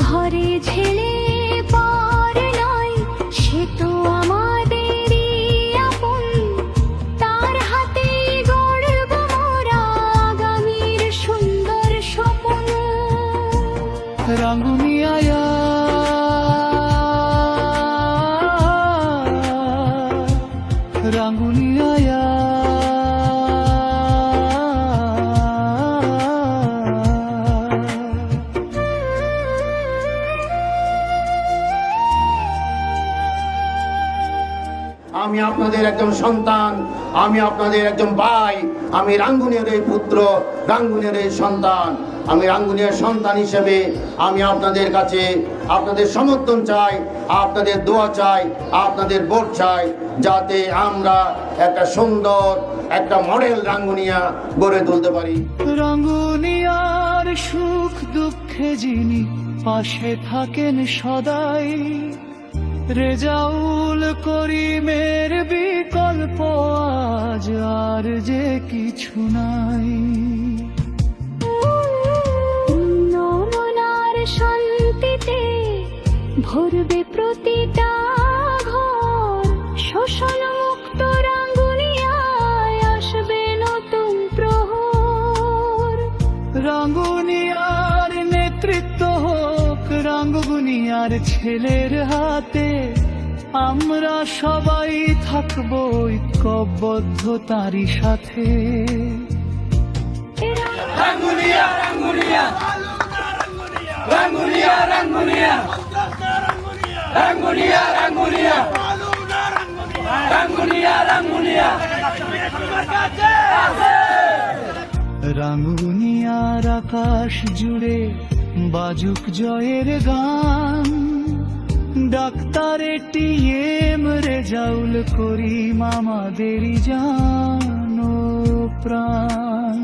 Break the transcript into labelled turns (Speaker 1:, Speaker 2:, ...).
Speaker 1: ঘরে ছেলে পর নয়, সে তো আমাদেরই আপন। তার হাতে গড়ব মোরা আগামীর সুন্দর স্বপ্ন।
Speaker 2: রাঙ্গুনিয়া রাঙ্গুনিয়া
Speaker 3: আমি আপনাদের একজন সন্তান, আমি আপনাদের একজন ভাই, আমি রাঙ্গুনিয়ার এই পুত্র, রাঙ্গুনিয়ার এই সন্তান। আমি রাঙ্গুনিয়ার সন্তান হিসেবে আমি আপনাদের কাছে আপনাদের সমর্থন চাই, আপনাদের দোয়া চাই, আপনাদের ভোট চাই, যাতে আমরা একটা সুন্দর একটা মডেল রাঙ্গুনিয়া গড়ে তুলতে পারি।
Speaker 2: রাঙ্গুনিয়ার সুখ দুঃখে যিনি পাশে থাকেন সদাই, রেজাউল করিমের বিকল্প আজ আর যে কিছু নাই।
Speaker 1: নমনার শান্তিতে ভরবে প্রতিটা ঘর, শোষণ মুক্ত রাঙ্গুনিয়ায় আসবে নতুন প্রহর।
Speaker 2: রাঙ্গুনিয়ার নেতৃত্ব হোক রাঙ্গুনিয়ার ছেলের হাতে, আমরা সবাই থাকবো ঐক্যবদ্ধ তারই সাথে।
Speaker 4: রাঙ্গুনিয়া রাঙ্গুনিয়া রাঙ্গুনিয়া রাঙ্গুনিয়া রাঙ্গুনিয়া রাঙ্গুনিয়া রাঙ্গুনিয়া রাঙ্গুনিয়া
Speaker 2: রাঙ্গুনিয়ার আকাশ জুড়ে বাজুক জয়ের গান, ডাক্তার এটিএম রেজাউল করিম আমাদেরই জান ও প্রাণ।